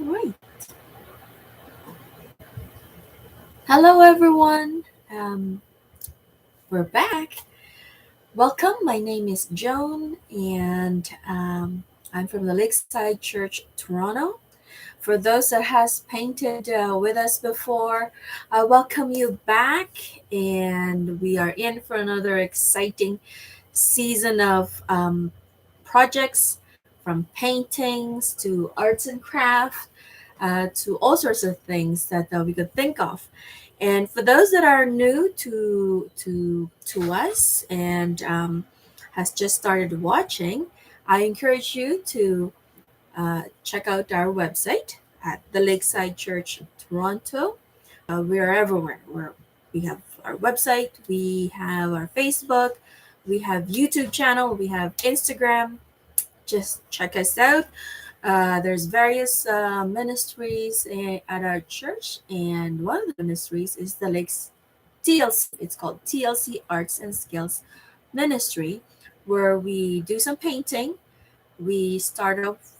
Right. Hello, everyone. We're back. Welcome. My name is Joan, and I'm from the Lakeside Church, Toronto. For those that has painted with us before, I welcome you back, and we are in for another exciting season of projects, from paintings to arts and craft to all sorts of things that we could think of. And for those that are new to us and has just started watching, I encourage you to check out our website at the Lakeside Church Toronto. We are everywhere. We have our website, we have our Facebook, we have YouTube channel, we have Instagram. Just check us out. There's various ministries at our church, and one of the ministries is the Lakes TLC. It's called TLC Arts and Skills Ministry, where we do some painting. We start off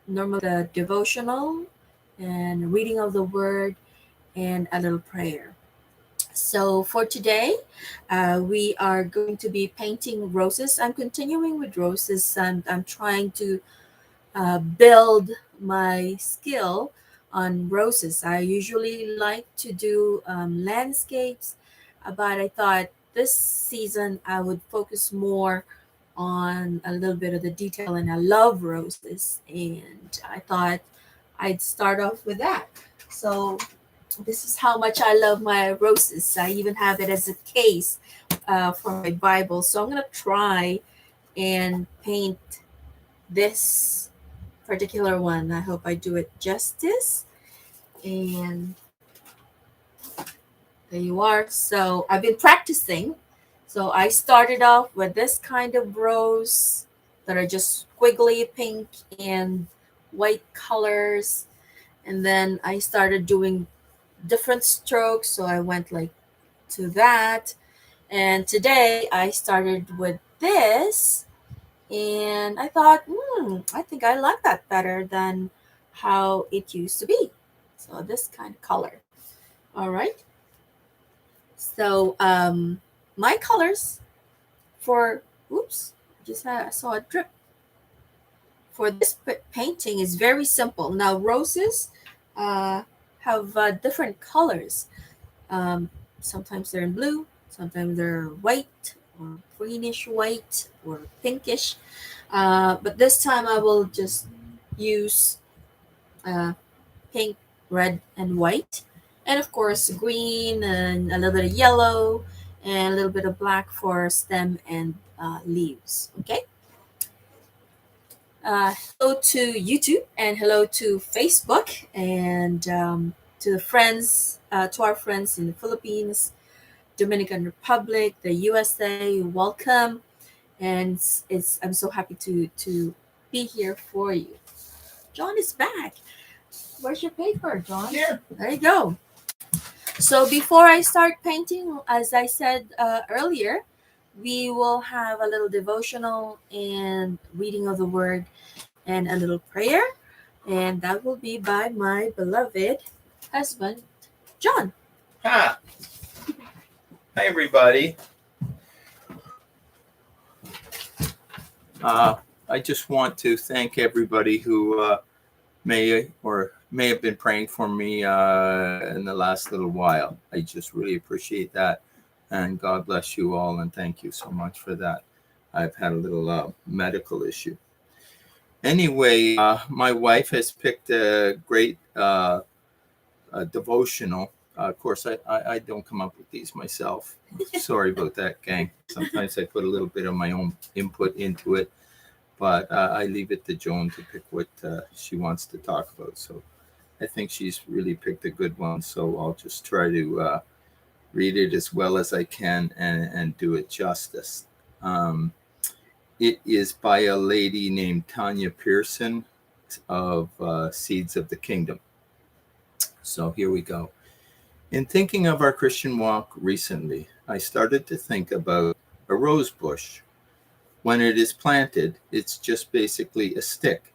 normally the devotional and reading of the word and a little prayer. So for today, we are going to be painting roses. I'm continuing with roses, and I'm trying to build my skill on roses. I usually like to do landscapes, but I thought this season I would focus more on a little bit of the detail, and I love roses, and I thought I'd start off with that. So this is how much I love my roses. I even have it as a case for my Bible. So I'm gonna try and paint this particular one. I hope I do it justice. And there you are. So I've been practicing. So I started off with this kind of rose that are just squiggly pink and white colors. And then I started doing different strokes. So I went like to that. And today I started with this. And I thought, I think I like that better than how it used to be. So this kind of color. All right. So my colors for, I saw a drip. For this painting is very simple. Now roses have different colors. Sometimes they're in blue, sometimes they're white or greenish white or pinkish. But this time I will just use uh, pink, red, and white. And of course, green and a little bit of yellow and a little bit of black for stem and leaves. Okay. Hello to YouTube and hello to Facebook and to the friends, to our friends in the Philippines, Dominican Republic, the USA. Welcome, and I'm so happy to be here for you. John is back. Where's your paper, John? Here. There you go. So before I start painting, as I said earlier, we will have a little devotional and reading of the word and a little prayer, and that will be by my beloved husband, John. Hi. Hi, everybody. I just want to thank everybody who may have been praying for me in the last little while. I just really appreciate that. And God bless you all. And thank you so much for that. I've had a little medical issue. Anyway, my wife has picked a great devotional. Of course, I don't come up with these myself. Sorry about that, gang. Sometimes I put a little bit of my own input into it, but I leave it to Joan to pick what she wants to talk about. So I think she's really picked a good one. So I'll just try to read it as well as I can and do it justice. It is by a lady named Tanya Person of Seeds of the Kingdom. So here we go. In thinking of our Christian walk recently, I started to think about a rose bush. When it is planted, it's just basically a stick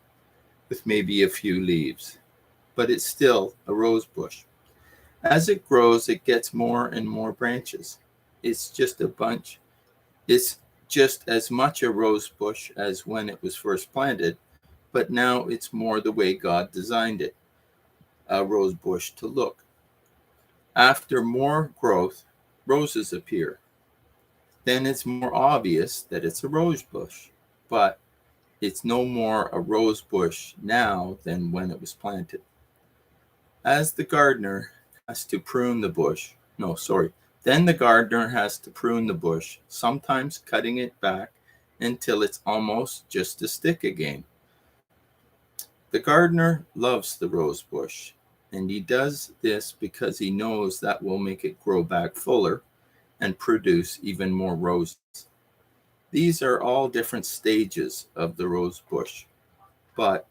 with maybe a few leaves. but it's still a rose bush. As it grows, it gets more and more branches. It's just a bunch. It's just as much a rose bush as when it was first planted, but now it's more the way God designed it, a rose bush to look. After more growth, roses appear. Then it's more obvious that it's a rose bush, but it's no more a rose bush now than when it was planted. As the gardener has to prune the bush, no, sorry, then the gardener has to prune the bush, sometimes cutting it back until it's almost just a stick again. The gardener loves the rose bush, and he does this because he knows that will make it grow back fuller and produce even more roses. These are all different stages of the rose bush, but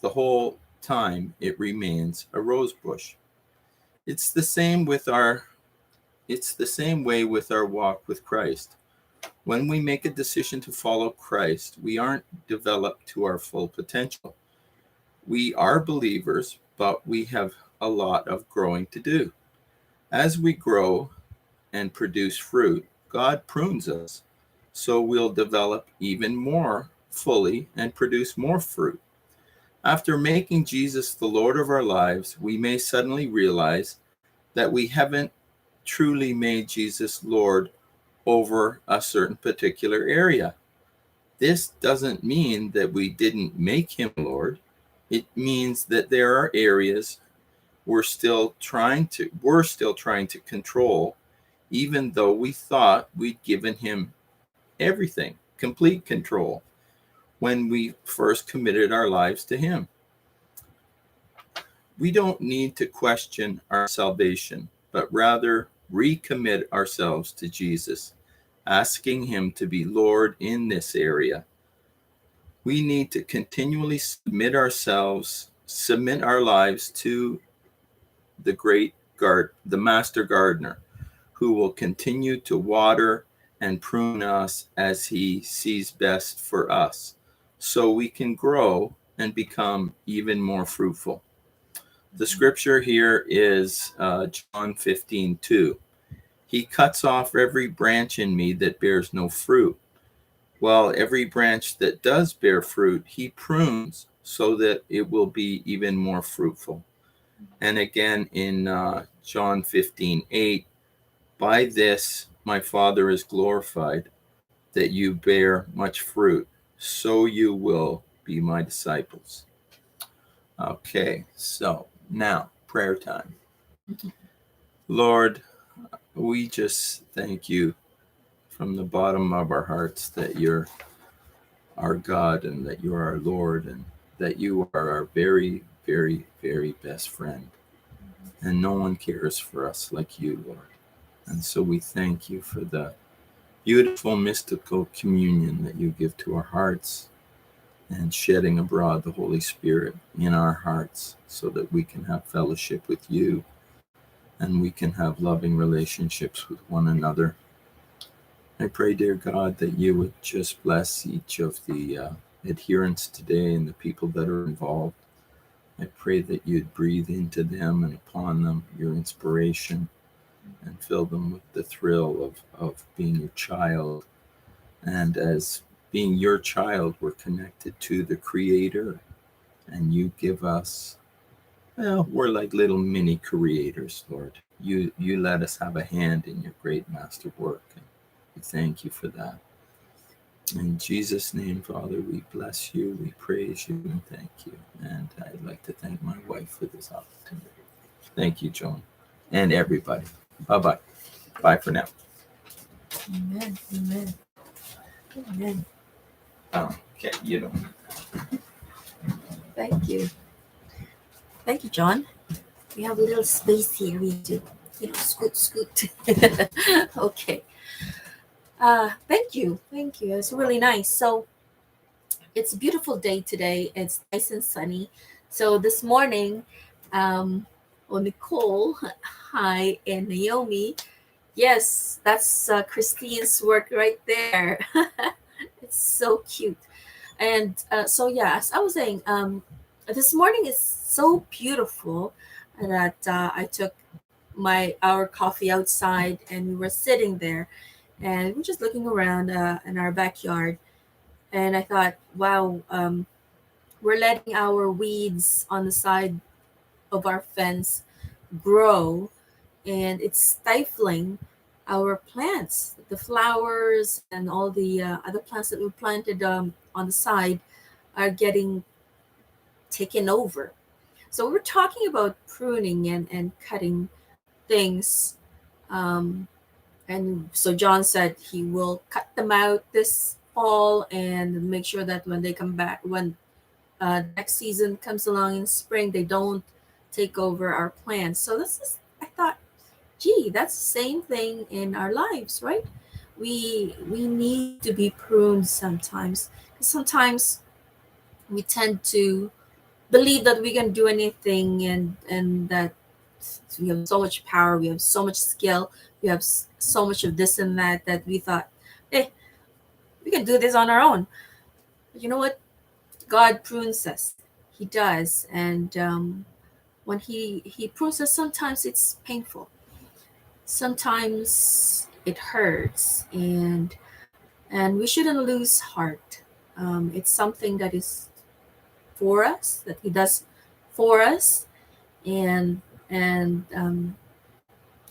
the whole time it remains a rose bush. It's the same with our it's the same way with our walk with Christ. When we make a decision to follow Christ, we aren't developed to our full potential. We are believers, but we have a lot of growing to do. As we grow and produce fruit, God prunes us, so we'll develop even more fully and produce more fruit. After making Jesus the Lord of our lives, we may suddenly realize that we haven't truly made Jesus Lord over a certain particular area. This doesn't mean that we didn't make him Lord. It means that there are areas we're still trying to control, even though we thought we'd given him everything, complete control, when we first committed our lives to him. We don't need to question our salvation, but rather recommit ourselves to Jesus, asking him to be Lord in this area. We need to continually submit our lives to the master gardener, who will continue to water and prune us as he sees best for us, so we can grow and become even more fruitful. The scripture here is John 15:2. He cuts off every branch in me that bears no fruit, while every branch that does bear fruit, he prunes so that it will be even more fruitful. And again in John 15:8, by this my Father is glorified, that you bear much fruit, so you will be my disciples. Okay, so now prayer time. Lord, we just thank you from the bottom of our hearts that you're our God and that you're our Lord and that you are our very, very, very best friend. And no one cares for us like you, Lord. And so we thank you for the beautiful mystical communion that you give to our hearts and shedding abroad the Holy Spirit in our hearts so that we can have fellowship with you and we can have loving relationships with one another. I pray, dear God, that you would just bless each of the adherents today and the people that are involved. I pray that you'd breathe into them and upon them your inspiration and fill them with the thrill of being your child. And as being your child, we're connected to the Creator, and you give us, well, we're like little mini creators, Lord. You let us have a hand in your great master work. And we thank you for that. In Jesus' name, Father, we bless you, we praise you, and thank you. And I'd like to thank my wife for this opportunity. Thank you, Joan, and everybody. Bye-bye. Bye for now. Amen. Amen. Amen. Okay, you know. Thank you. Thank you, John. We have a little space here. We have to, scoot. Okay. Thank you. Thank you. It's really nice. So it's a beautiful day today. It's nice and sunny. So this morning, Nicole, hi, and Naomi. Yes, that's Christine's work right there. It's so cute. And so yeah, as I was saying, This morning is so beautiful that I took our coffee outside, and we were sitting there, and we're just looking around in our backyard. And I thought, wow, we're letting our weeds on the side of our fence grow, and it's stifling our plants. The flowers and all the other plants that we planted on the side are getting taken over. So we're talking about pruning and cutting things. Um, and so John said he will cut them out this fall and make sure that when they come back, when the next season comes along in spring, they don't take over our plants. So this is, I thought, gee, that's the same thing in our lives, right? We need to be pruned sometimes. Sometimes we tend to believe that we can do anything, and that we have so much power, we have so much skill, we have so much of this and that, that we thought, hey, we can do this on our own. But you know what? God prunes us. He does, and when he prunes us, sometimes it's painful. Sometimes it hurts, and we shouldn't lose heart. It's something that is for us, that He does for us, and and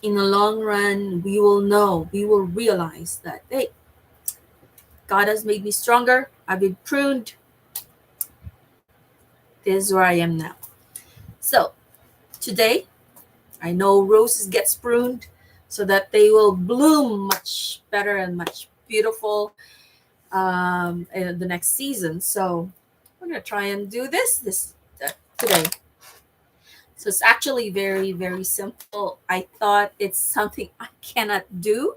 in the long run, we will know, we will realize that, hey, God has made me stronger. I've been pruned. This is where I am now. So today, I know roses get pruned so that they will bloom much better and much beautiful in the next season. So we're gonna try and do this today. So it's actually very, very simple. I thought it's something I cannot do.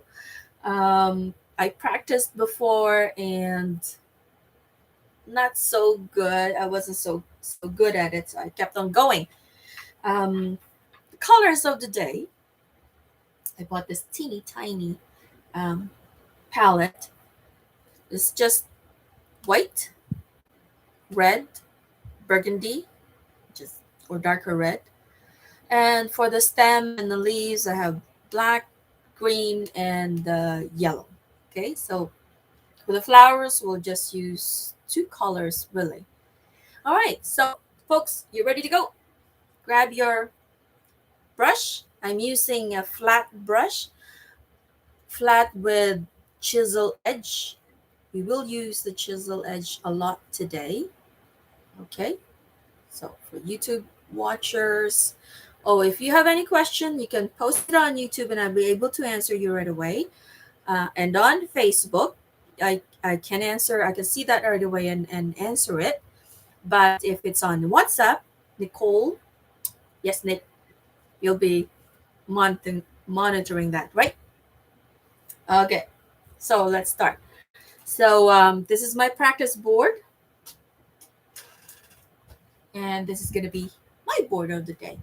I practiced before and not so good. I wasn't so good at it, so I kept on going. The colors of the day. I bought this teeny tiny um, palette. It's just white, red, burgundy, just or darker red. And for the stem and the leaves, I have black, green, and yellow. Okay, so for the flowers, we'll just use two colors really. All right, so folks, you ready to go? Grab your brush. I'm using a flat brush, flat with chisel edge. We will use the chisel edge a lot today. Okay, so for YouTube watchers, oh, if you have any question, you can post it on YouTube and I'll be able to answer you right away. And on Facebook, I can answer, I can see that right away and answer it. But if it's on WhatsApp, Nicole, yes, Nick, you'll be monitoring that, right? Okay, so let's start. So this is my practice board, and this is going to be my board of the day.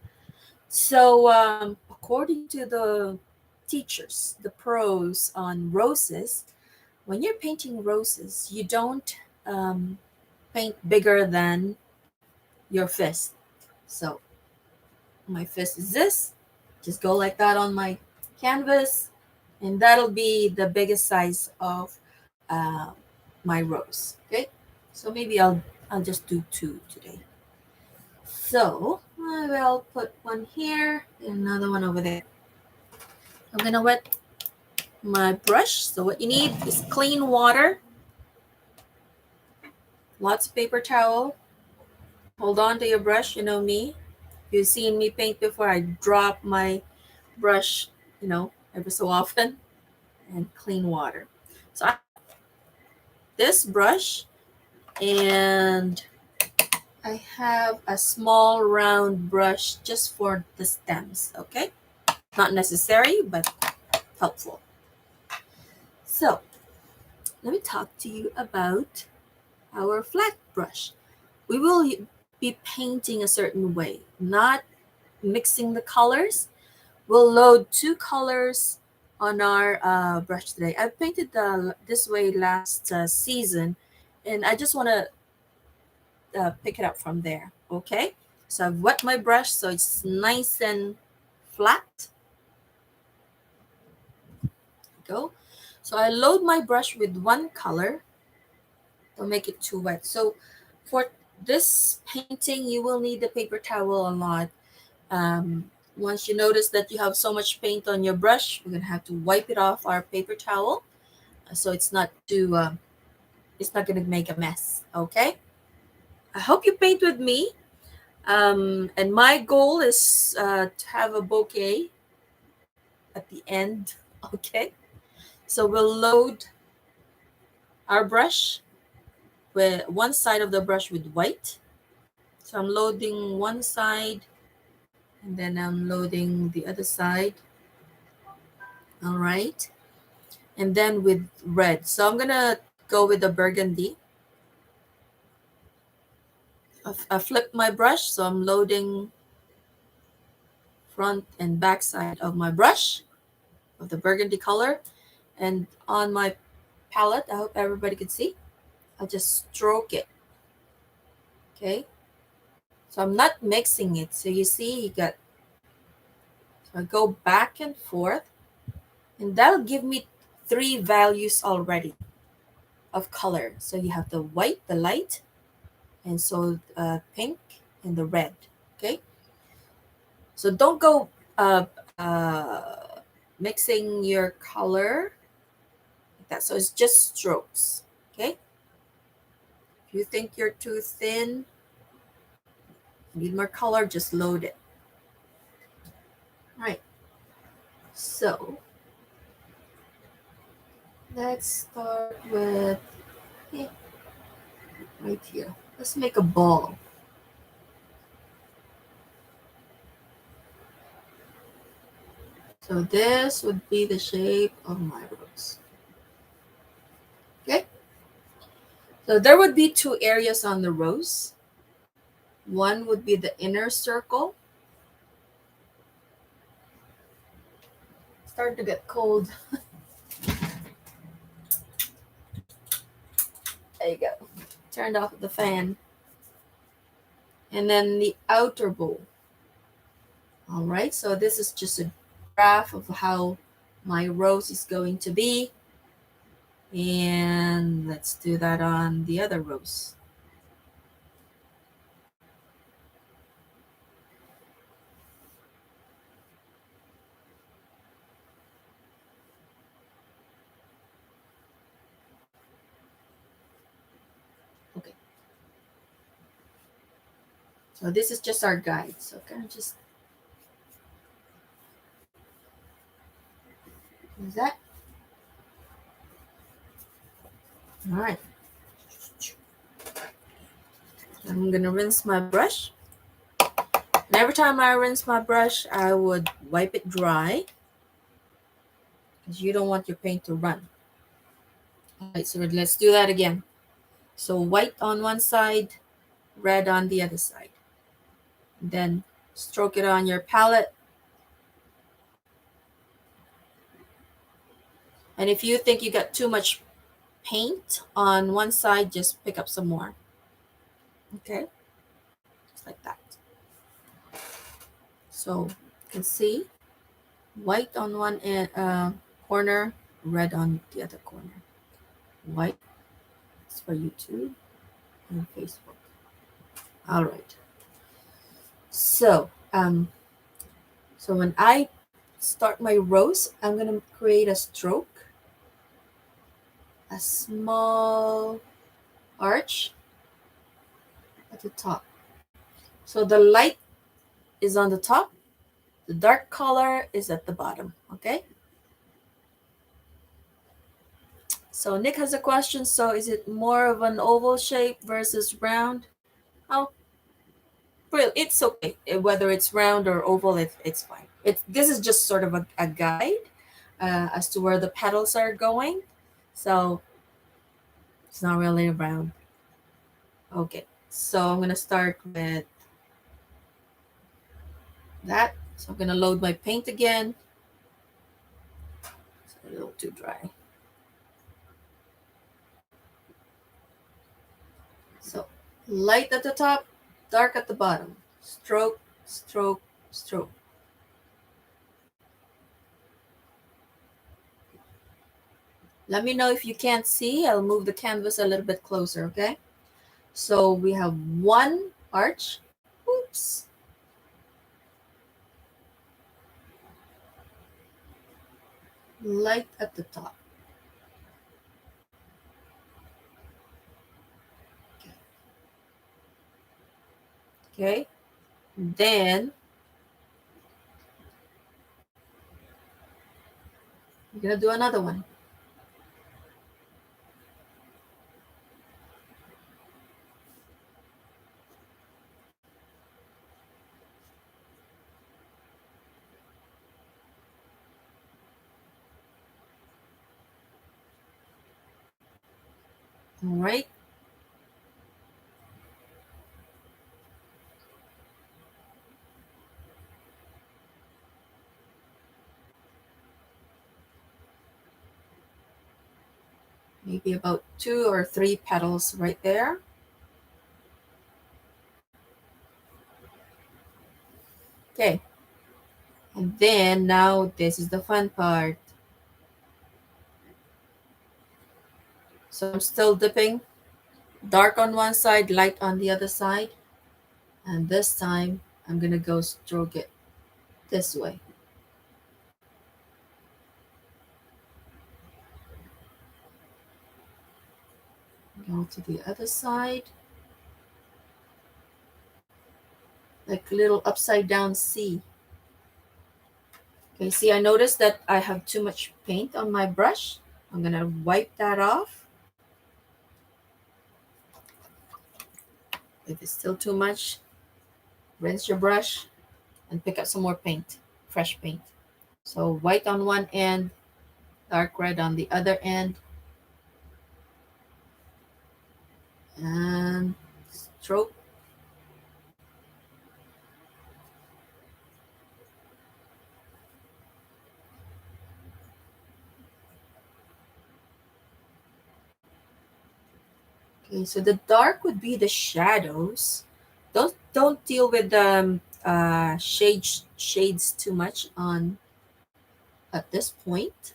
So according to the teachers, the pros on roses, when you're painting roses, you don't paint bigger than your fist. So my fist is this. Just go like that on my canvas, and that'll be the biggest size of uh, my rose. Okay, so maybe I'll just do two today. So I will put one here and another one over there. I'm gonna wet my brush. So what you need is clean water, lots of paper towel. Hold on to your brush. You know me. You've seen me paint before. I drop my brush, every so often, and clean water. So I have this brush, and I have a small round brush just for the stems. Okay, not necessary, but helpful. So let me talk to you about our flat brush. We will be painting a certain way, not mixing the colors. We'll load two colors on our brush today. I painted this way last season, and I just want to pick it up from there. Okay, so I've wet my brush so it's nice and flat. Go. So I load my brush with one color. Don't make it too wet. So for this painting, you will need the paper towel a lot. Um, Once you notice that you have so much paint on your brush, we're gonna have to wipe it off our paper towel, so it's not gonna make a mess. Okay. I hope you paint with me. And my goal is to have a bouquet at the end. Okay. So we'll load our brush with one side of the brush with white. So I'm loading one side and then I'm loading the other side. All right. And then with red. So I'm gonna go with the burgundy. I flipped my brush, so I'm loading front and back side of my brush of the burgundy color. And on my palette, I hope everybody can see, I'll just stroke it. Okay. So I'm not mixing it. So you see, so I go back and forth, and that'll give me 3 values already of color. So you have the white, the light, and so pink and the red. Okay. So don't go uh, uh, mixing your color like that. So it's just strokes. Okay. If you think you're too thin, need more color, just load it. All right. So let's start with right here. Let's make a ball. So this would be the shape of my rose. Okay. So there would be 2 areas on the rose. One would be the inner circle. Starting to get cold. There you go. Turned off the fan. And then the outer bowl. All right, so this is just a graph of how my rose is going to be. And let's do that on the other rose. Okay. So this is just our guide. So kind of just use that. All right. I'm going to rinse my brush. And every time I rinse my brush, I would wipe it dry because you don't want your paint to run. All right, so let's do that again. So white on one side, red on the other side. Then stroke it on your palette. And if you think you got too much paint on one side, just pick up some more. Okay, just like that. So you can see white on one corner, red on the other corner. White is for YouTube and Facebook. All right. So so when I start my rose, I'm gonna create a stroke, a small arch at the top. So the light is on the top, the dark color is at the bottom. Okay. So Nick has a question. So is it more of an oval shape versus round? Oh, well, it's okay. Whether it's round or oval, it's fine. This is just sort of a guide as to where the petals are going. So it's not really round. Okay, so I'm gonna start with that. So I'm gonna load my paint again. It's a little too dry. So Light at the top, dark at the bottom. Stroke, stroke, stroke. Let me know if you can't see. I'll move the canvas a little bit closer, okay? So we have one arch. Oops. Light at the top. Okay. Then we're going to do another one. All right. Maybe about 2 or 3 petals right there. Okay. And then now this is the fun part. So I'm still dipping. Dark on one side, light on the other side. And this time I'm going to go stroke it this way. Go to the other side. Like a little upside down C. Okay, see, I noticed that I have too much paint on my brush. I'm going to wipe that off. If it's still too much, rinse your brush and pick up some more paint, fresh paint. So white on one end, dark red on the other end. And stroke. Okay, so the dark would be the shadows. Don't deal with the shades too much on at this point.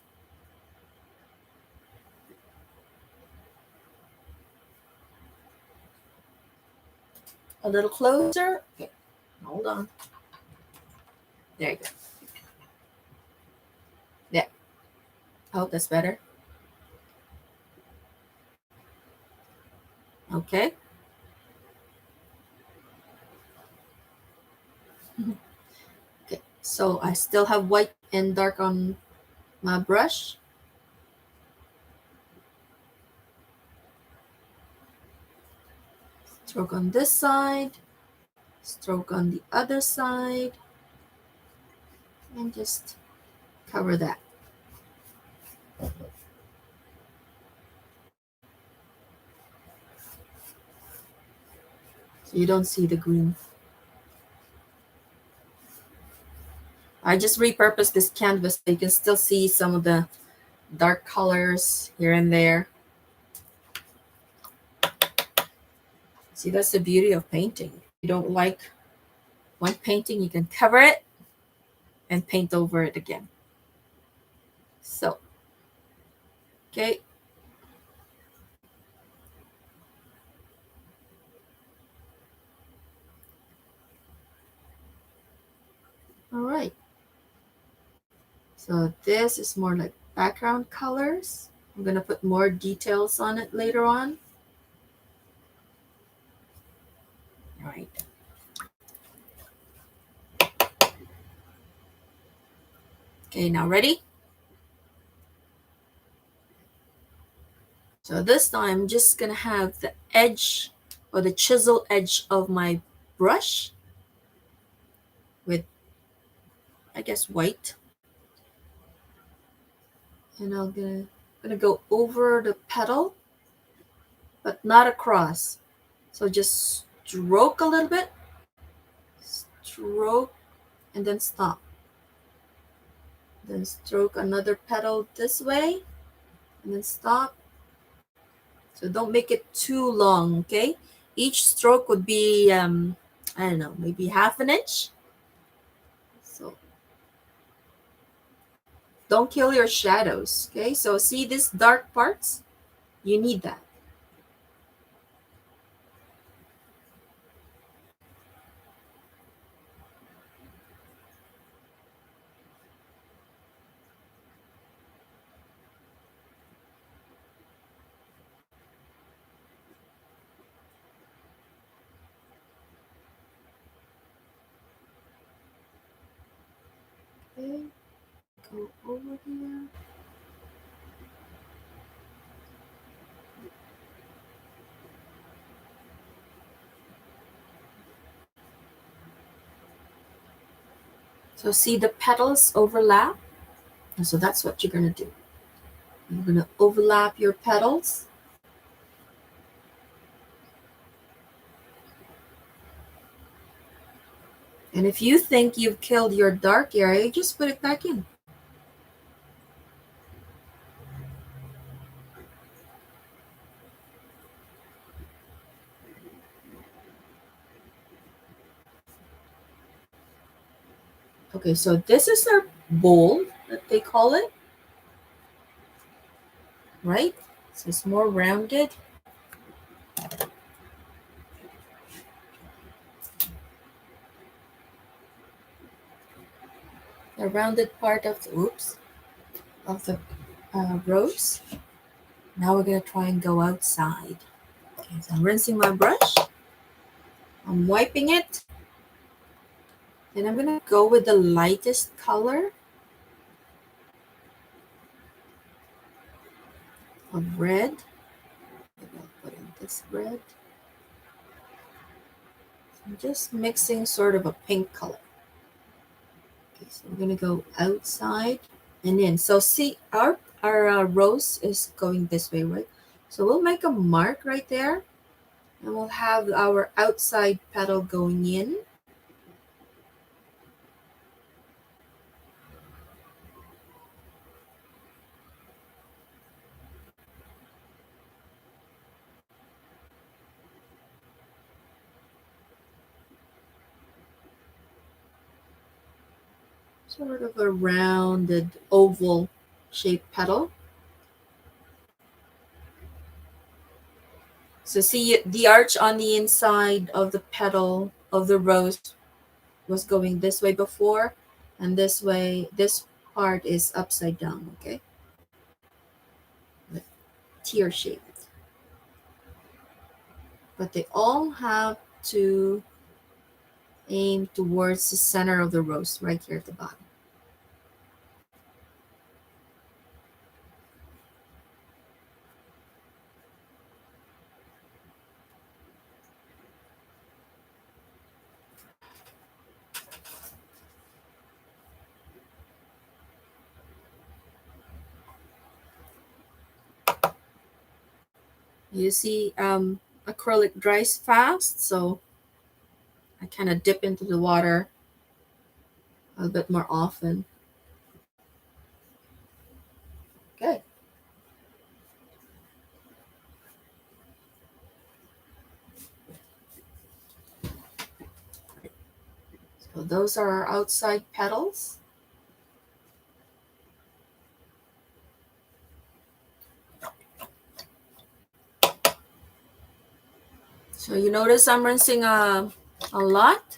A little closer. Okay, hold on. There you go. Yeah. I hope that's better. Okay. Okay. So I still have white and dark on my brush. Stroke on this side. Stroke on the other side. And just cover that. So you don't see the green. I just repurposed this canvas so you can still see some of the dark colors here and there. See, that's the beauty of painting. If you don't like one painting, you can cover it and paint over it again. So, okay. All right. So this is more like background colors. I'm going to put more details on it later on. All right. Okay, now ready? So this time I'm just going to have the edge or the chisel edge of my brush with, I guess, white. And I'm gonna go over the petal, but not across. So just stroke a little bit, stroke, and then stop. Then stroke another petal this way, and then stop. So don't make it too long, okay? each stroke would be, I don't know, maybe half an inch. So don't kill your shadows, okay? So see these dark parts? You need that. Okay, go over here. So see the petals overlap? And so that's what you're going to do. You're going to overlap your petals. And if you think you've killed your dark area, just put it back in. Okay, so this is our bowl that they call it, right? So it's more rounded. The rounded part of the rose. Now we're gonna try and go outside. Okay, so I'm rinsing my brush. I'm wiping it. Then I'm gonna go with the lightest color of red. Maybe I'll put in this red. I'm just mixing sort of a pink color. Okay, so we're gonna go outside and in. So see, our rose is going this way, right? So we'll make a mark right there, and we'll have our outside petal going in. Sort of a rounded oval shaped petal. So see the arch on the inside of the petal of the rose was going this way before, and this way, this part is upside down, okay? Tear shaped. But they all have to aim towards the center of the rose right here at the bottom. You see, acrylic dries fast, so I kind of dip into the water a bit more often. Okay. So those are our outside petals. So you notice I'm rinsing a lot.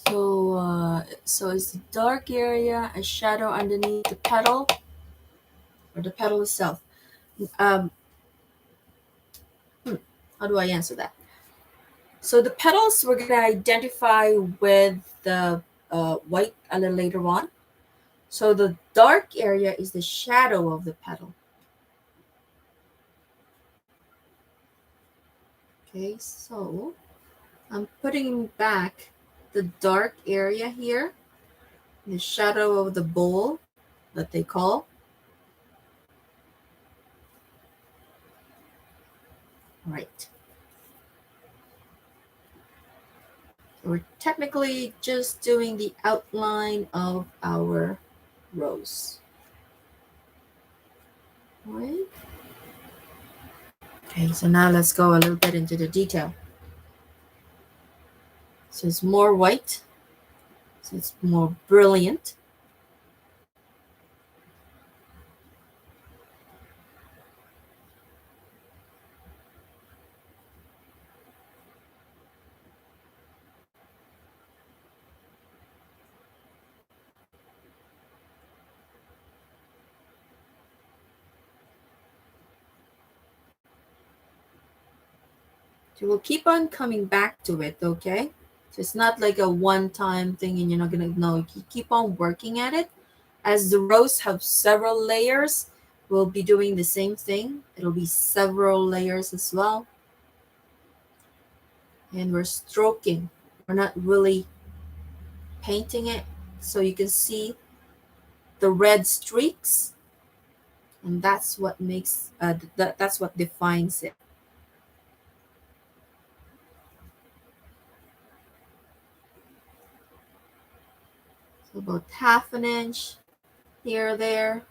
So it's the dark area, a shadow underneath the petal, or the petal itself. Um, how do I answer that? So the petals we're gonna identify with the white a little later on. So the dark area is the shadow of the petal. Okay, so I'm putting back the dark area here, the shadow of the bowl that they call. Right. We're technically just doing the outline of our rose. Right? Okay, so now let's go a little bit into the detail. So it's more white, so it's more brilliant. So we'll keep on coming back to it, okay? So it's not like a one-time thing and you're not gonna know. You keep on working at it. As the rose have several layers, we'll be doing the same thing. It'll be several layers as well. And we're stroking. We're not really painting it. So you can see the red streaks. And that's what makes, that's what defines it. So about half an inch here or there.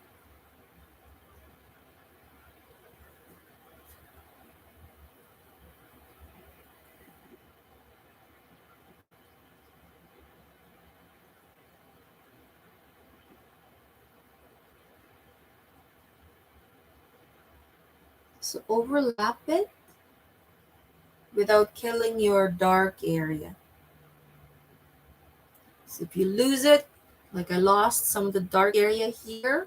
So overlap it without killing your dark area. So if you lose it, like I lost some of the dark area here,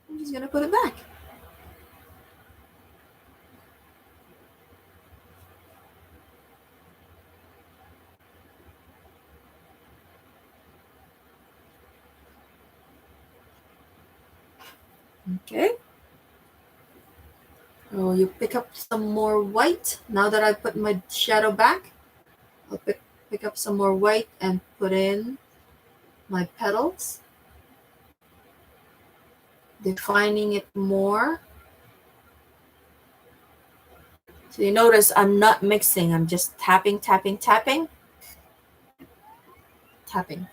I'm just gonna put it back. Okay. Oh, you pick up some more white. Now that I put my shadow back, I'll pick up some more white and put in my petals, defining it more. So you notice I'm not mixing, I'm just tapping, tapping, tapping, tapping,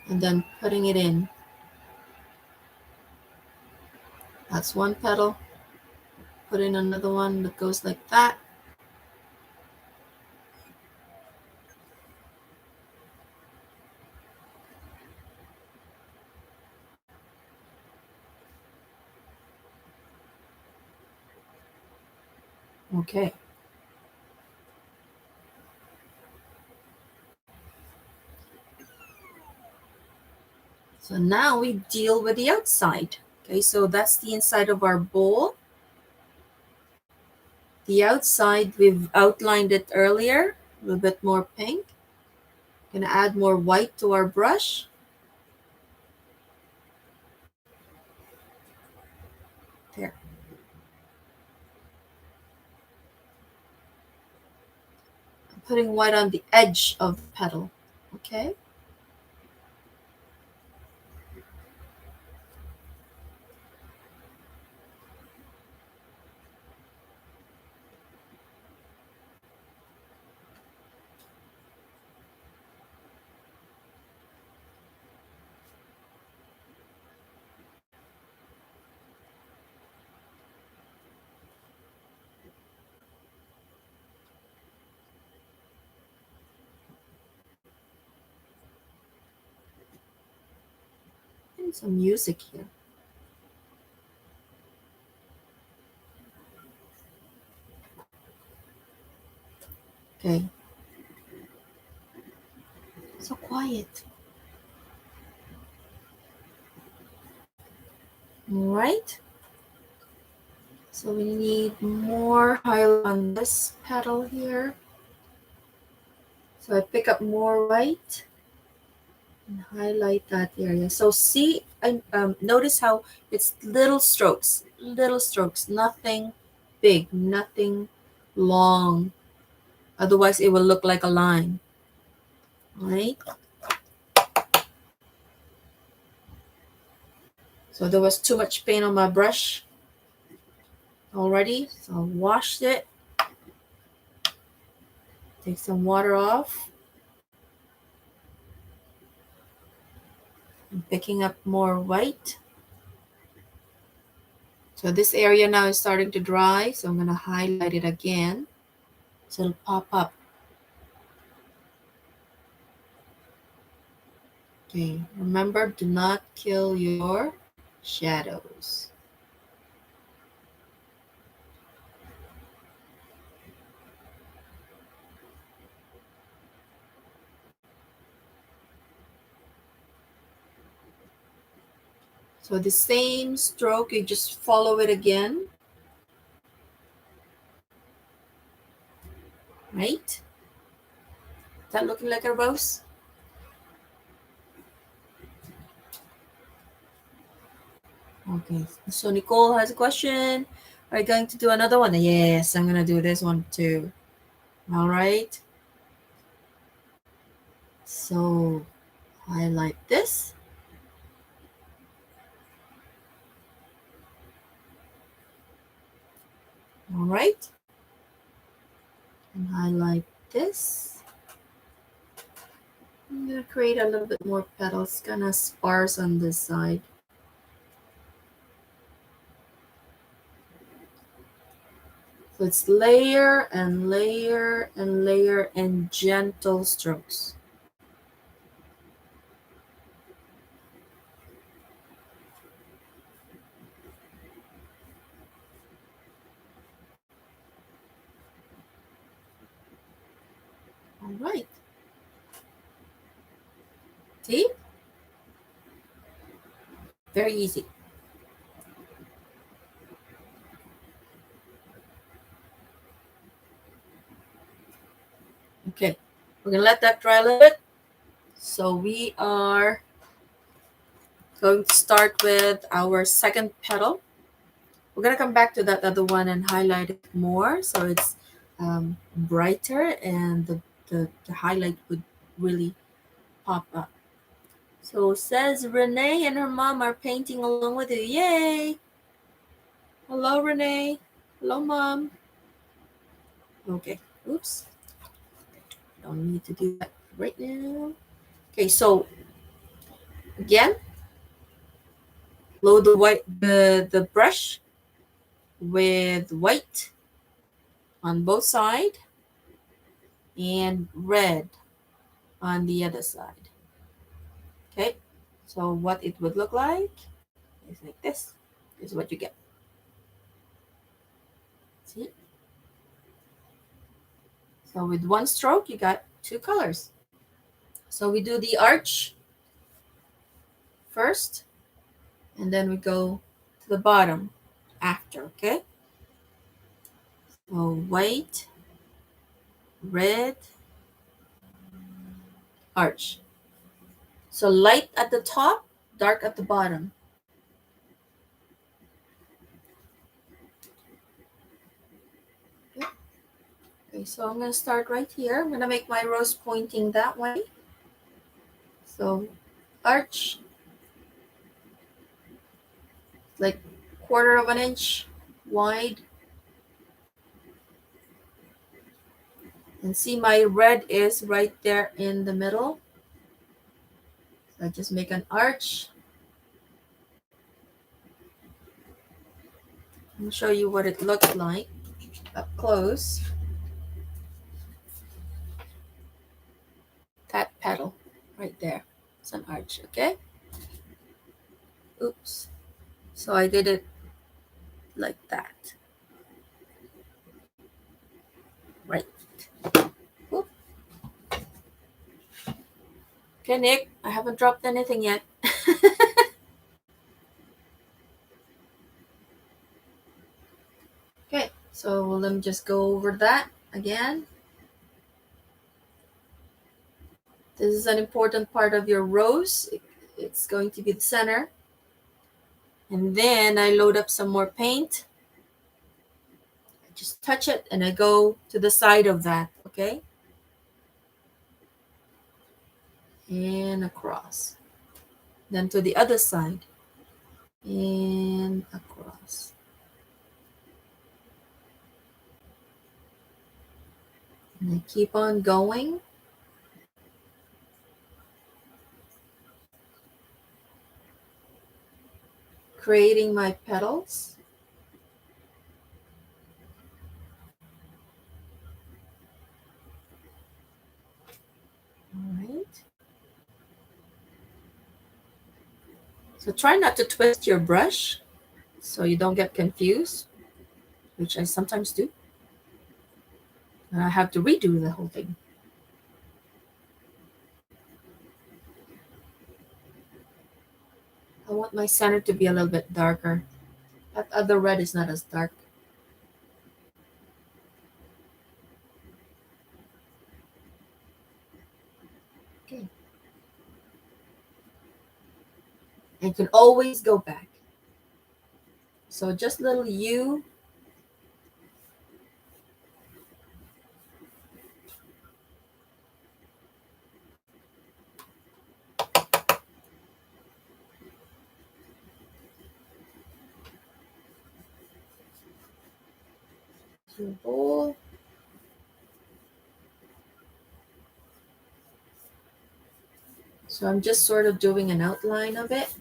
and then putting it in. That's one petal. Put in another one that goes like that. Okay. So now we deal with the outside. Okay, so that's the inside of our bowl. The outside, we've outlined it earlier, a little bit more pink. Gonna add more white to our brush. There. I'm putting white on the edge of the petal. Okay. And some music here. Okay. So quiet. All right. So we need more highlight on this petal here. So I pick up more white and highlight that area. So see, and notice how it's little strokes, nothing big, nothing long. Otherwise, it will look like a line. All right. So there was too much paint on my brush already. So I washed it. Take some water off. I'm picking up more white. So this area now is starting to dry, so I'm going to highlight it again so it'll pop up. Okay, remember, do not kill your shadows. So the same stroke, you just follow it again. Right? Is that looking like a rose? Okay, so Nicole has a question. Are you going to do another one? Yes, I'm going to do this one too. All right. So highlight this. All right. And highlight this. I'm going to create a little bit more petals, kind of sparse on this side. So it's layer and layer and layer and gentle strokes. All right. See? Very easy. Okay, we're gonna let that dry a little bit. So we are going to start with our second petal. We're gonna come back to that other one and highlight it more so it's brighter and the highlight would really pop up. So says Renee and her mom are painting along with you. Yay! Hello, Renee. Hello, Mom. Okay. Oops. Don't need to do that right now. Okay, so again, load the brush with white on both sides and red on the other side. Okay, so what it would look like is like this. This is what you get. See? So with one stroke, you got two colors. So we do the arch first, and then we go to the bottom after, okay? So white, red, arch. So light at the top, dark at the bottom. Okay, so I'm going to start right here. I'm going to make my rose pointing that way. So arch, like 1/4 of an inch wide. And see my red is right there in the middle. So I just make an arch. I'll show you what it looks like up close. That petal right there. It's an arch, okay? Oops. So I did it like that. Right. Oop. Okay, Nick, I haven't dropped anything yet. Okay, so let me just go over that again. This is an important part of your rose. It's going to be the center. And then I load up some more paint. I just touch it and I go to the side of that, okay? And across. Then to the other side. And across. And I keep on going. Creating my petals. So try not to twist your brush so you don't get confused, which I sometimes do. And I have to redo the whole thing. I want my center to be a little bit darker. That other red is not as dark. Okay. And you can always go back. So just little U. Your bowl. So I'm just sort of doing an outline of it.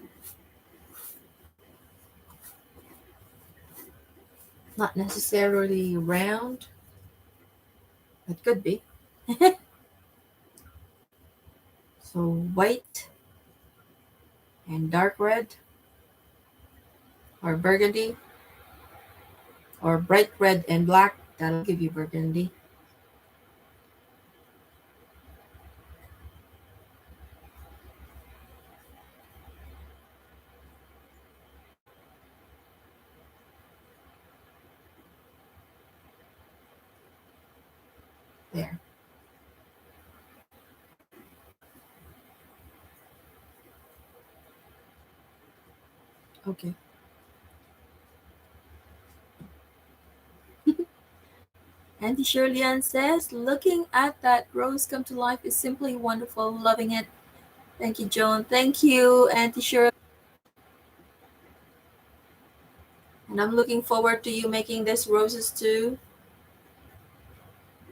Not necessarily round. It could be. So white and dark red or burgundy or bright red and black. That'll give you burgundy. There. Okay. Auntie Shirley Ann says, looking at that rose come to life is simply wonderful. Loving it. Thank you, Joan. Thank you, Auntie Shirley. And I'm looking forward to you making these roses too.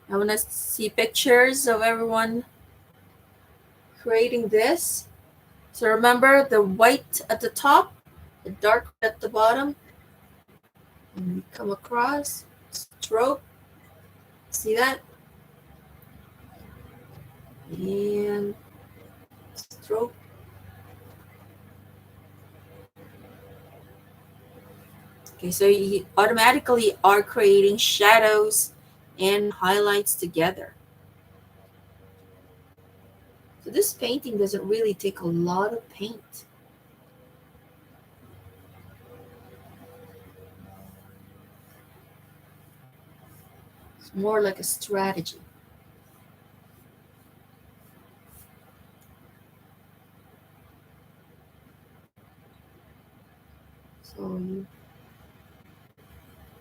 I want to see pictures of everyone creating this. So remember the white at the top, the dark at the bottom, and we come across, stroke, see that? And stroke. Okay, so you automatically are creating shadows and highlights together. So this painting doesn't really take a lot of paint. It's more like a strategy. So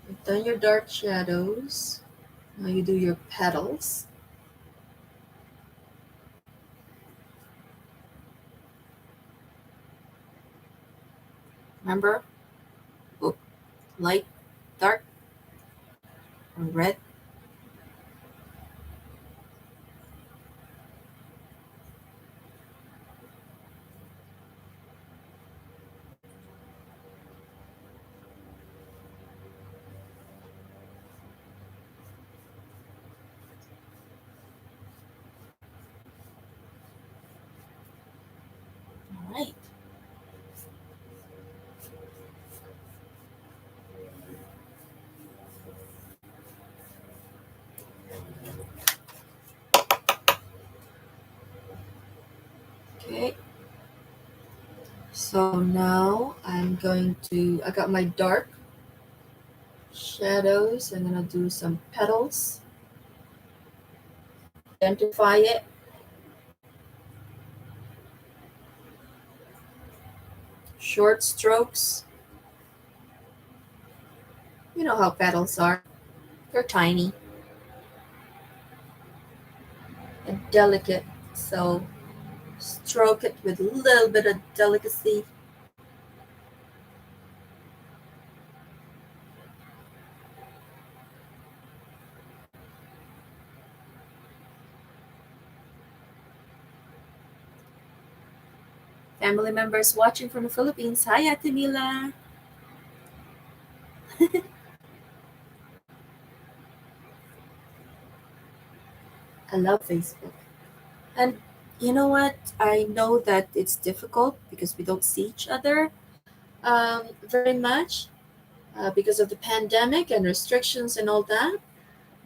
you've done your dark shadows. Now you do your petals. Remember? Oh, light, dark, or red. All right. Okay. So now I got my dark shadows. I'm going to do some petals. Identify it. Short strokes. You know how petals are. They're tiny and delicate. So stroke it with a little bit of delicacy. Family members watching from the Philippines. Hi, Ate Mila. I love Facebook. And You know what? I know that it's difficult because we don't see each other very much because of the pandemic and restrictions and all that.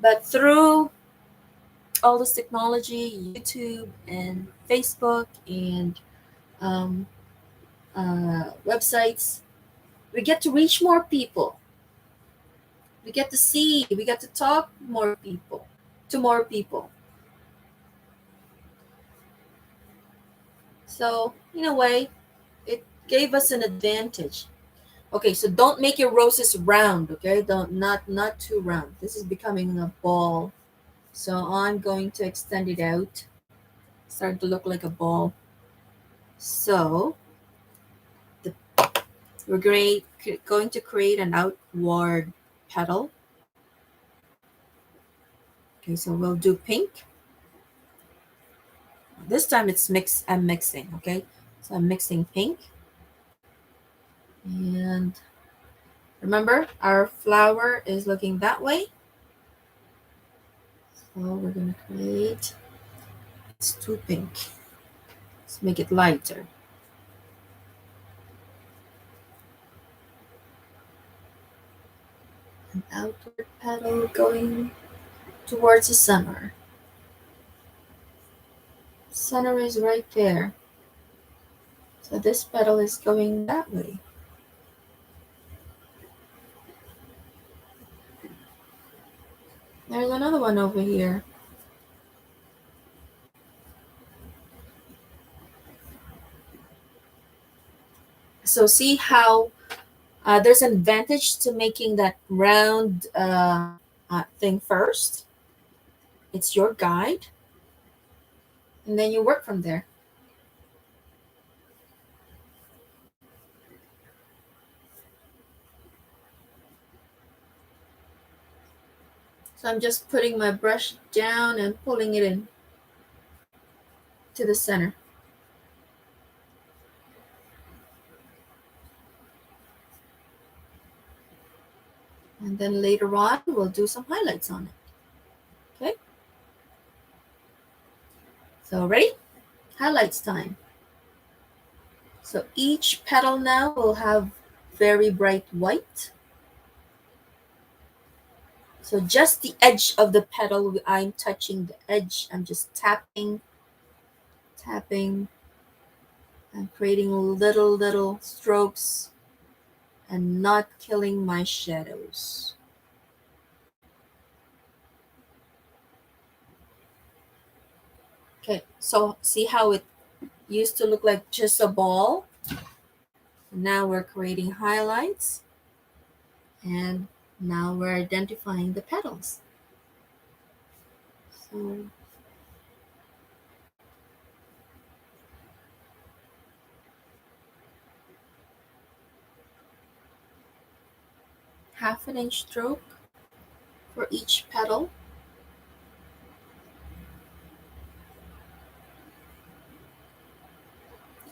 But through all this technology, YouTube and Facebook and um, websites, we get to reach more people. We get to see, we get to talk more people to more people. So in a way, it gave us an advantage. Okay, so don't make your roses round. Okay, don't not too round. This is becoming a ball. So I'm going to extend it out, starting to look like a ball. So the, going to create an outward petal. Okay, so we'll do pink. This time it's mix. I'm mixing. Okay, so I'm mixing pink, and remember our flower is looking that way. So we're gonna create. It's too pink. Let's make it lighter. An outward petal going towards the center. Center is right there. So this petal is going that way. There's another one over here. So see how there's an advantage to making that round thing first. It's your guide, and then you work from there. So I'm just putting my brush down and pulling it in to the center. And then later on, we'll do some highlights on it. Okay? So ready? Highlights time. So each petal now will have very bright white. So just the edge of the petal, I'm touching the edge. I'm just tapping, tapping, and creating little strokes and not killing my shadows. Okay, so see how it used to look like just a ball? Now we're creating highlights, and now we're identifying the petals. So half an inch stroke for each petal.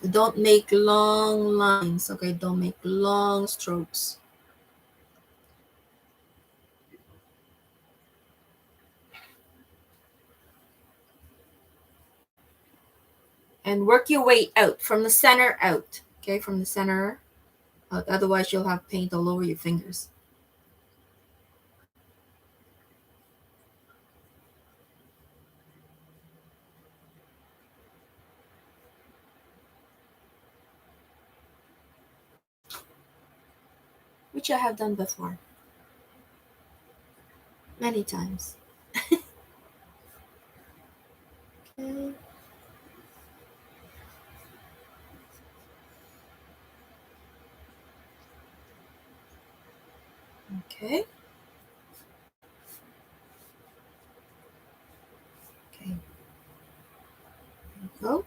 Don't make long lines, okay? Don't make long strokes. And work your way out from the center out, okay? From the center out. Otherwise, you'll have paint all over your fingers. Which I have done before, many times. Okay. Okay. Okay. Go.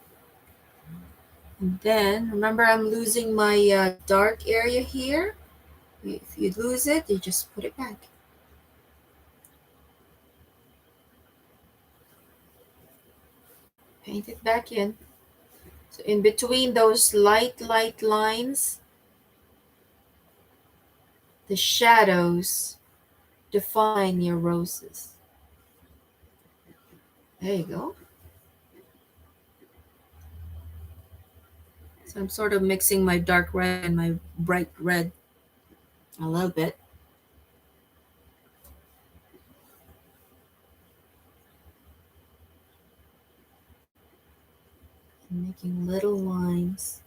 And then remember, I'm losing my dark area here. If you lose it, you just put it back. Paint it back in. So in between those light lines, the shadows define your roses. There you go. So I'm sort of mixing my dark red and my bright red a little bit. And making little lines.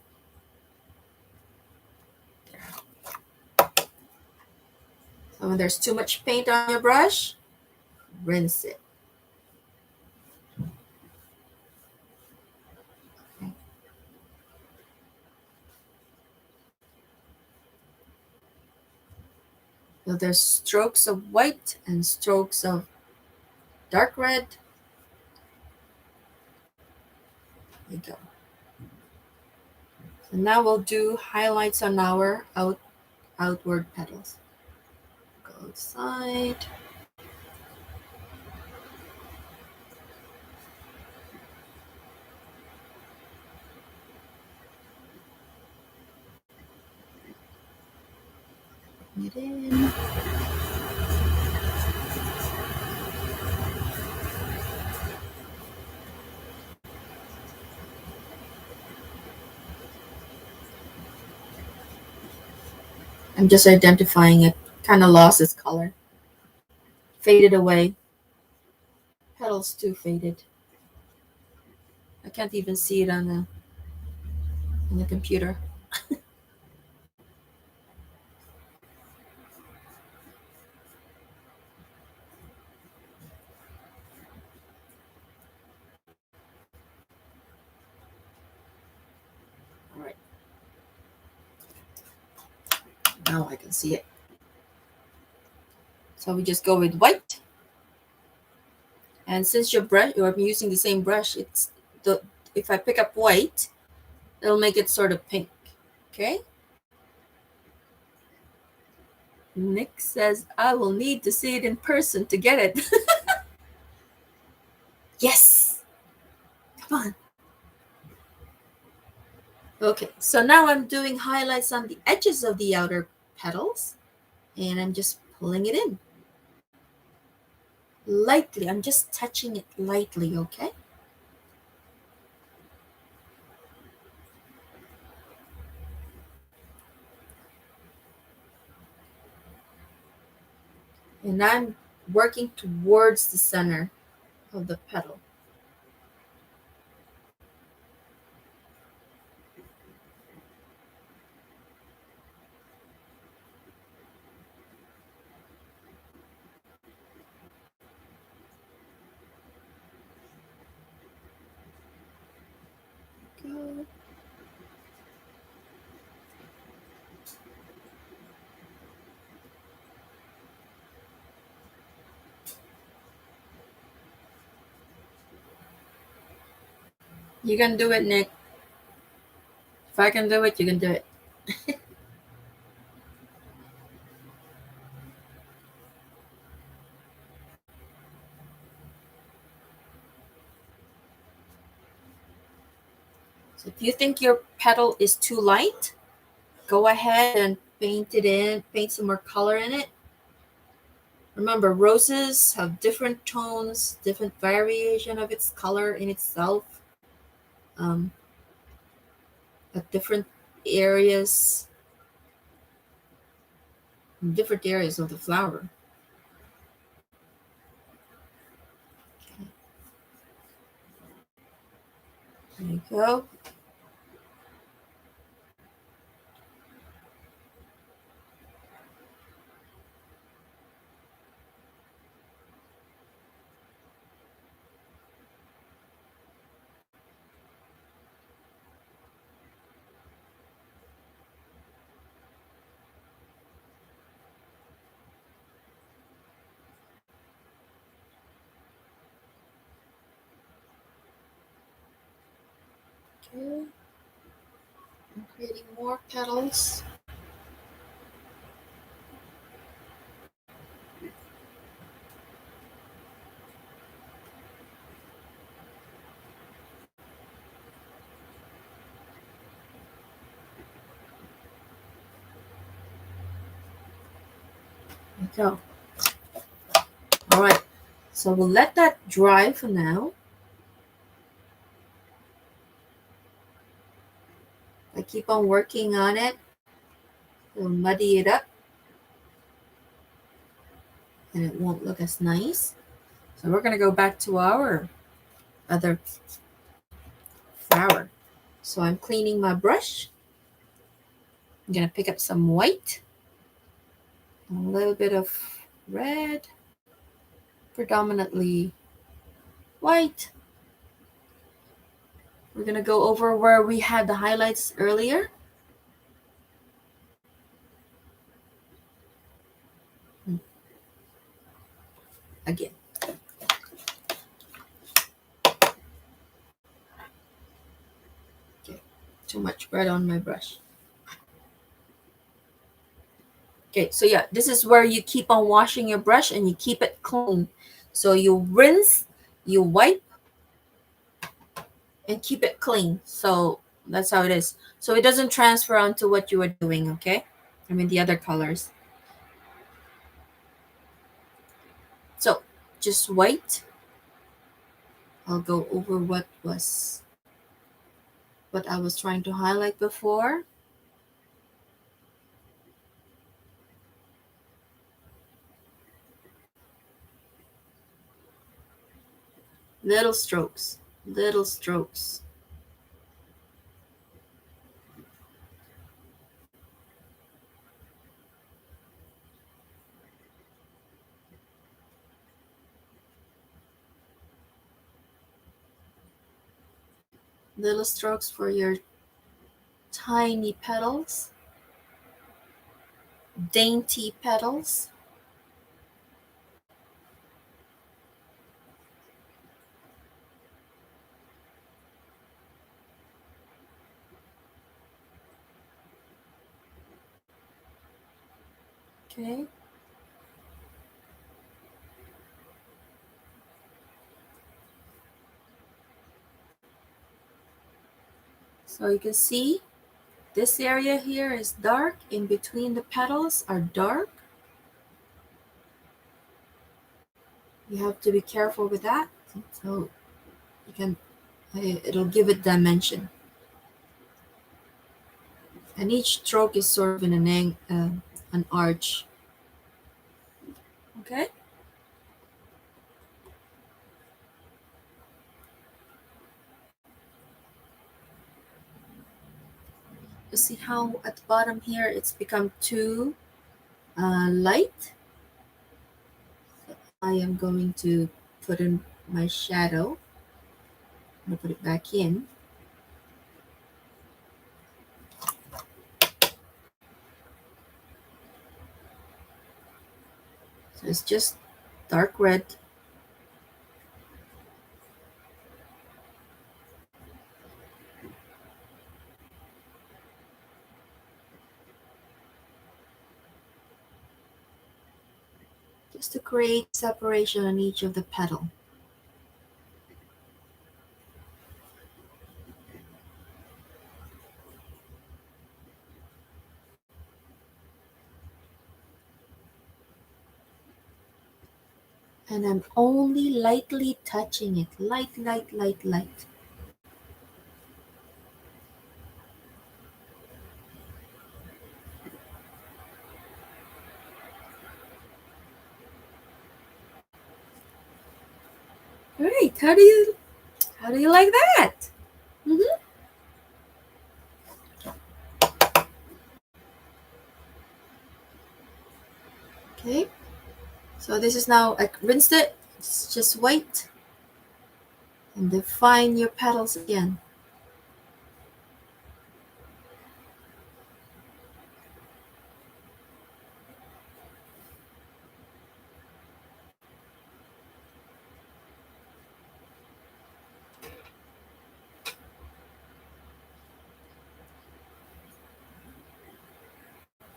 So when there's too much paint on your brush, rinse it. Okay. So there's strokes of white and strokes of dark red. There you go. So now we'll do highlights on our outward petals. Go outside. Bring it in. I'm just identifying it. Kind of lost its color. Faded away. Petals too faded. I can't even see it on the computer. All right. Now I can see it. So we just go with white. And since you're using the same brush, if I pick up white, it'll make it sort of pink. Okay? Nick says, I will need to see it in person to get it. Yes! Come on. Okay, so now I'm doing highlights on the edges of the outer petals. And I'm just pulling it in. Lightly. I'm just touching it lightly, okay? And I'm working towards the center of the petal. Go. You can do it, Nick. If I can do it, you can do it. So if you think your petal is too light, go ahead and paint it in, paint some more color in it. Remember, roses have different tones, different variation of its color in itself, at different areas of the flower. Okay. There you go. Okay. I'm creating more petals. There you go. All right. So we'll let that dry for now. I I keep on working on it. It'll muddy it up and it won't look as nice. So we're going to go back to our other flower. So I'm cleaning my brush. I'm going to pick up some white, a little bit of red, predominantly white. We're going to go over where we had the highlights earlier. Again. Okay, too much red on my brush. Okay, so yeah, this is where you keep on washing your brush and you keep it clean. So you rinse, you wipe, and keep it clean. So that's how it is. So it doesn't transfer onto what you were doing, okay? I mean the other colors. So just white. I'll go over what I was trying to highlight before. Little strokes, little strokes. Little strokes for your tiny petals, dainty petals. Okay. So you can see this area here is dark. In between the petals are dark. You have to be careful with that. So you can, it'll give it dimension. And each stroke is sort of in an arch. Okay. You see how at the bottom here it's become too light. So I am going to put in my shadow. I'm going to put it back in. So it's just dark red. Just to create separation on each of the petal. And I'm only lightly touching it. Light, light, light, light. Great. How do you like that? Mm-hmm. Okay. So this is now, I rinsed it. It's just white. And define your petals again.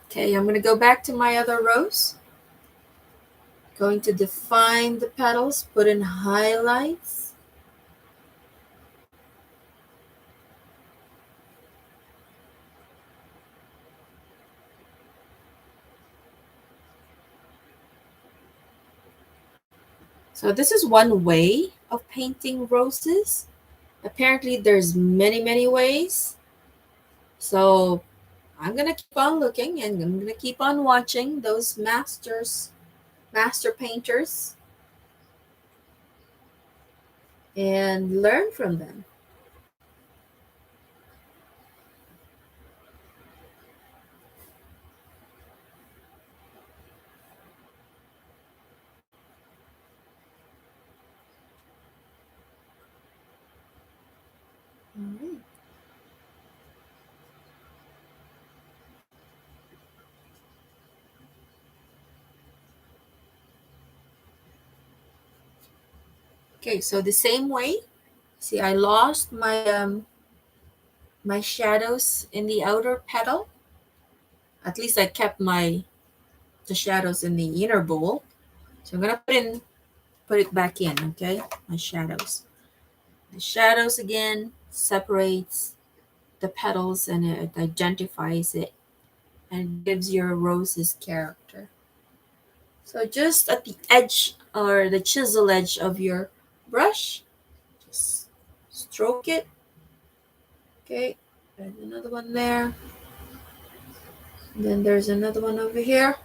Okay, I'm going to go back to my other rows. Going to define the petals, put in highlights. So this is one way of painting roses. Apparently there's many, many ways. So I'm going to keep on looking and I'm going to keep on watching those master painters, and learn from them. All right. Okay, so the same way, see, I lost my shadows in the outer petal. At least I kept the shadows in the inner bowl. So I'm gonna put it back in, okay? My shadows. The shadows again separates the petals and it identifies it and gives your roses character. So just at the edge or the chisel edge of your brush, just stroke it. Okay, there's another one there. And then there's another one over here.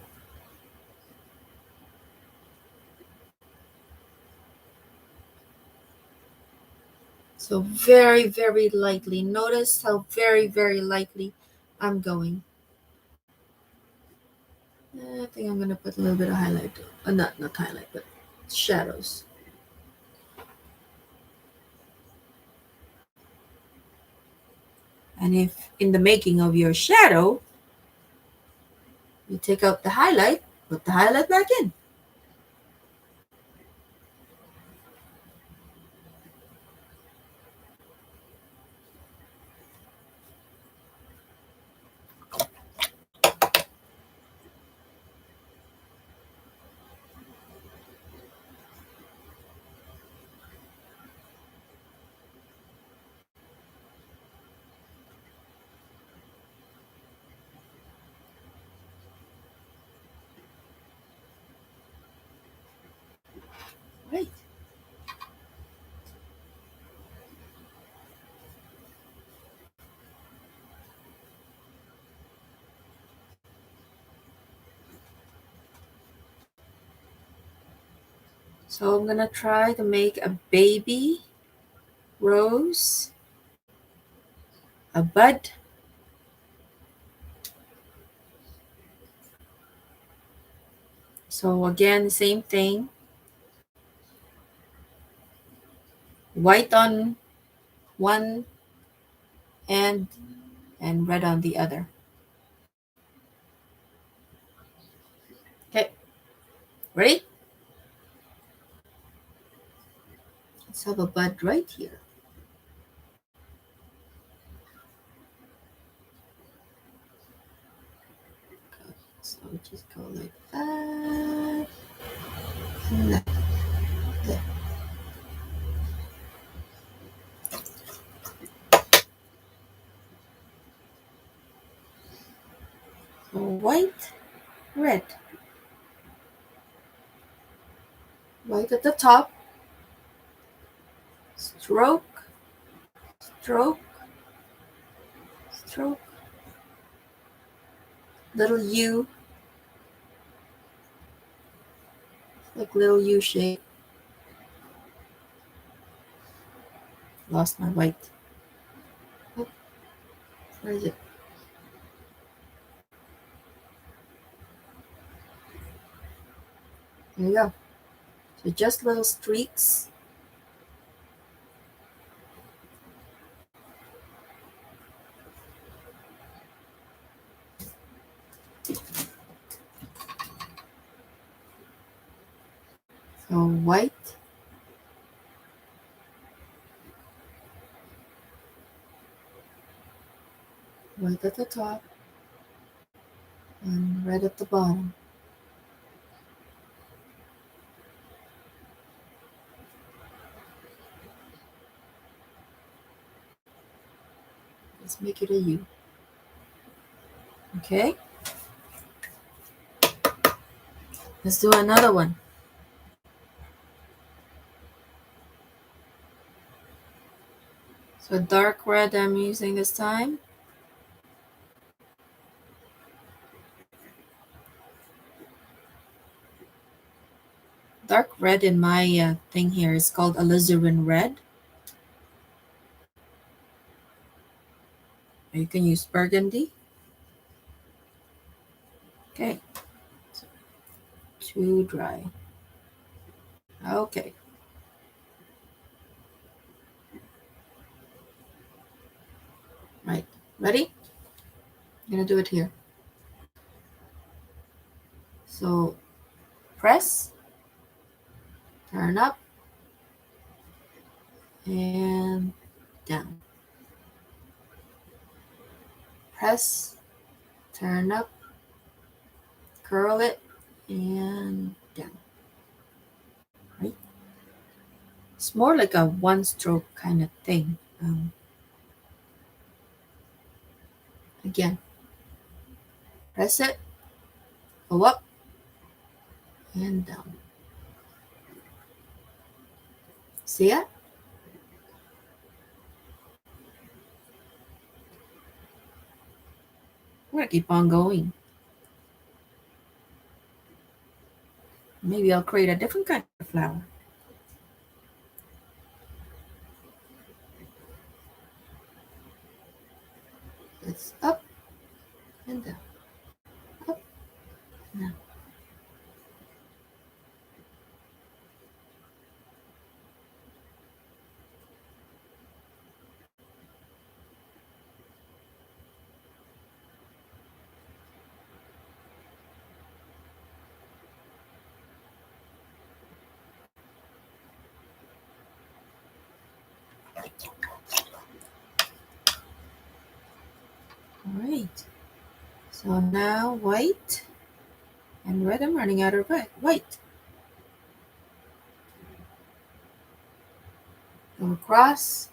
So very, very lightly. Notice how very, very lightly I'm going. I think I'm gonna put a little bit of highlight. Not highlight, but shadows. And if in the making of your shadow, you take out the highlight, put the highlight back in. Right. So I'm gonna try to make a baby rose, a bud. So again, the same thing. White on one end and red on the other. Okay, ready? Let's have a bud right here. So just go like that. And that. There. So white, red. White at the top. Stroke, stroke, stroke. Little U, like little U shape. Lost my white. Oh, where is it? There you go. So just little streaks. So white, white at the top, and red at the bottom. Let's make it a U. Okay. Let's do another one. So dark red I'm using this time. dark red in my thing here is called alizarin red. You can use burgundy. Okay, too dry. Okay. Right, ready? I'm gonna do it here. So press, turn up, and down. Press, turn up, curl it, and down. Right? It's more like a one-stroke kind of thing. Again, press it, go up, and down. See it? I'm gonna keep on going. Maybe I'll create a different kind of flower. It's up and down, up and down. All right. So now white and red. I'm running out of white. Go across.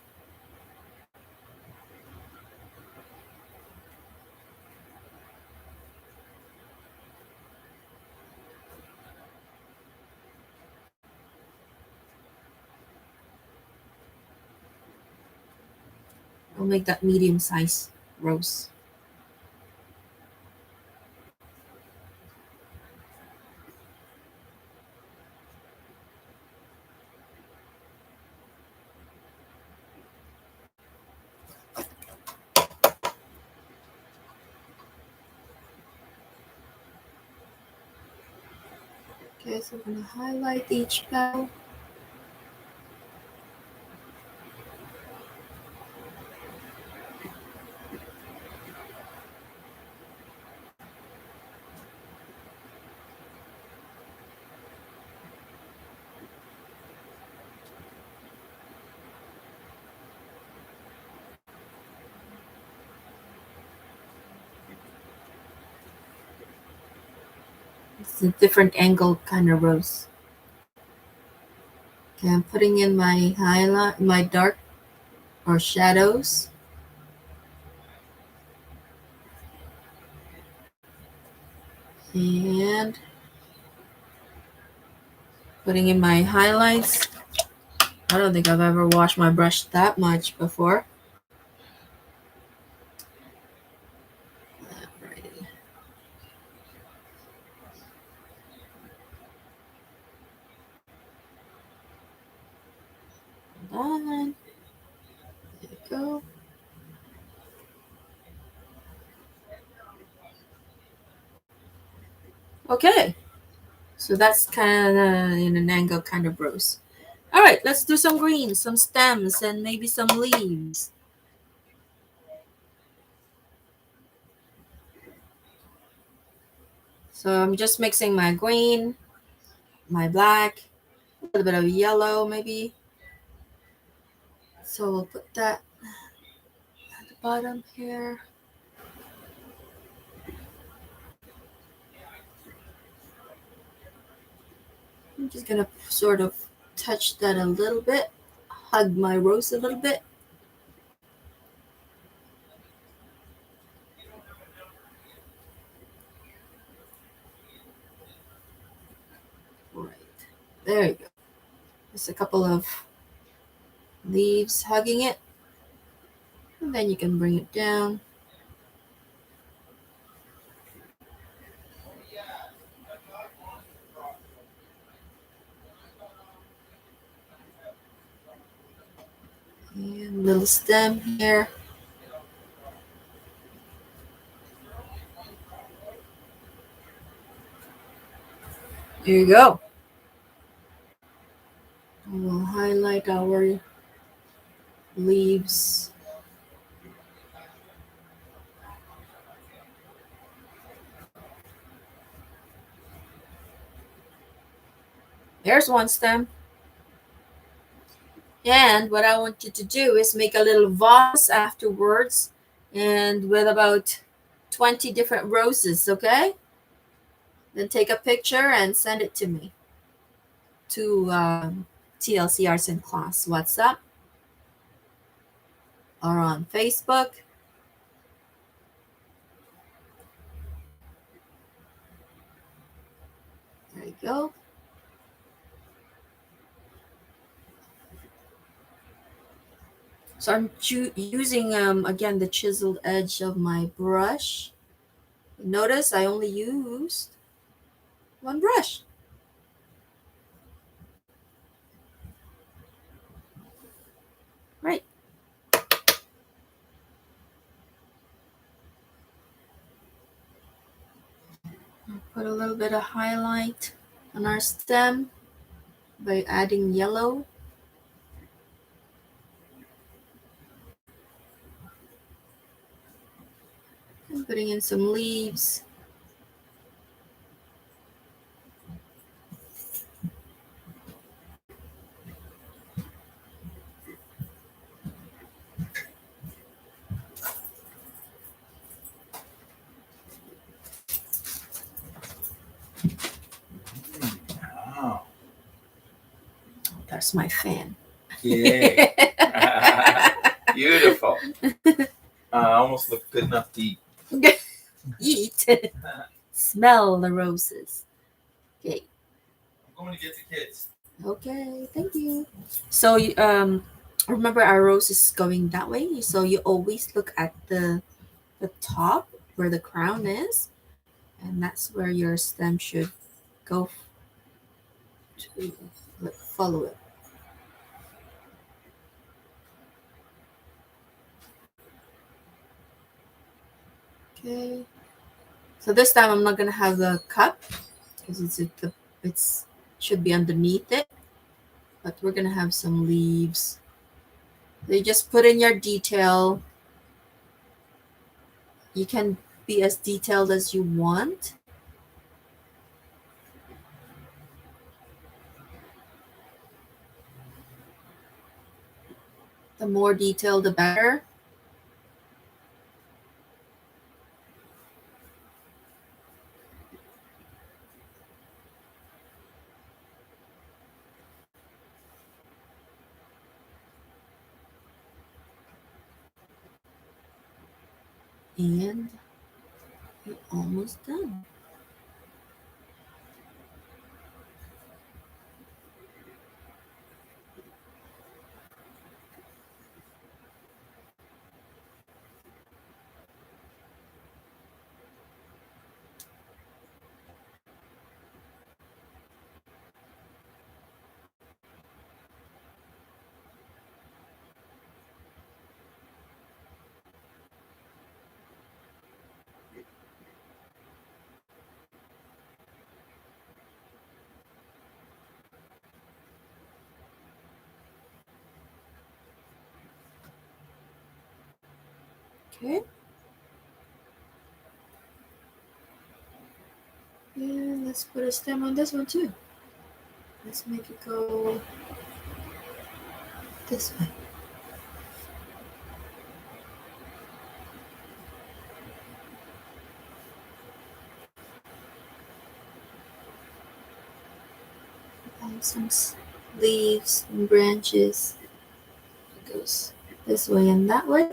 I'll make that medium size rose. Okay, so I'm gonna highlight each petal. It's a different angle kind of rose. Okay, I'm putting in my highlight, my dark or shadows. And putting in my highlights. I don't think I've ever washed my brush that much before. Alrighty. Hold on. There we go. Okay. So that's kind of in an angle kind of rose. All right, let's do some greens, some stems, and maybe some leaves. So I'm just mixing my green, my black, a little bit of yellow maybe. So we'll put that at the bottom here. I'm just gonna sort of touch that a little bit, hug my rose a little bit. Right, there you go. Just a couple of leaves hugging it, and then you can bring it down. little stem here. There you go. We'll highlight our leaves. There's one stem. And what I want you to do is make a little vase afterwards, and with about 20 different roses, okay? Then take a picture and send it to me, to TLC Arts and Class WhatsApp or on Facebook. There you go. So I'm using, again, the chiseled edge of my brush. Notice I only used one brush. Right. I'll put a little bit of highlight on our stem by adding yellow. And putting in some leaves. Wow. That's my fan. Yay. Beautiful. Almost looked good enough to eat. Eat. Smell the roses. Okay. I'm going to get the kids. Okay, thank you. So remember our rose is going that way, so you always look at the top where the crown is, and that's where your stem should go to, like, follow it. Okay. So this time I'm not gonna have the cup because it's should be underneath it, but we're gonna have some leaves. So you just put in your detail. You can be as detailed as you want. The more detail, the better. And you're almost done. Okay. And let's put a stem on this one too. Let's make it go this way. And some leaves and branches. It goes this way and that way.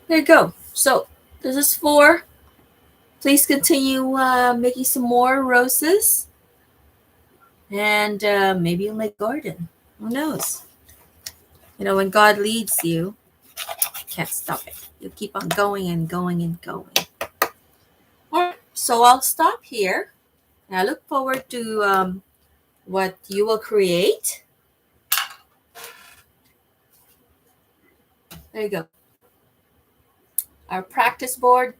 There you go. So this is 4. Please continue making some more roses, and maybe you'll make a garden. Who knows? You know, when God leads you, you can't stop it. You keep on going and going and going. All right, so I'll stop here. And I look forward to what you will create. There you go. Our practice board,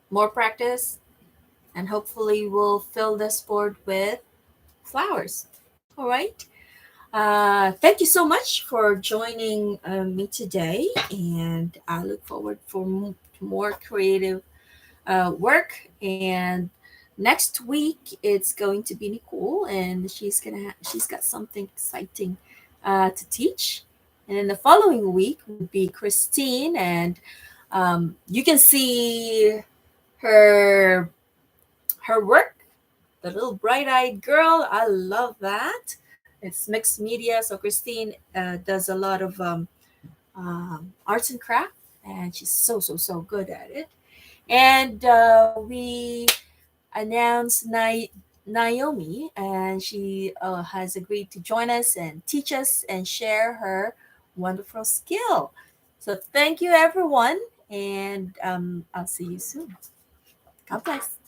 more practice, and hopefully we'll fill this board with flowers. All right. Thank you so much for joining me today, and I look forward for more creative work. And next week it's going to be Nicole, and she's got something exciting to teach. And then the following week would be Christine, and you can see her work, the little bright-eyed girl. I love that. It's mixed media, so Christine does a lot of arts and craft, and she's so good at it. And we announced Naomi, and she has agreed to join us and teach us and share her wonderful skill. So thank you, everyone, and I'll see you soon. God bless.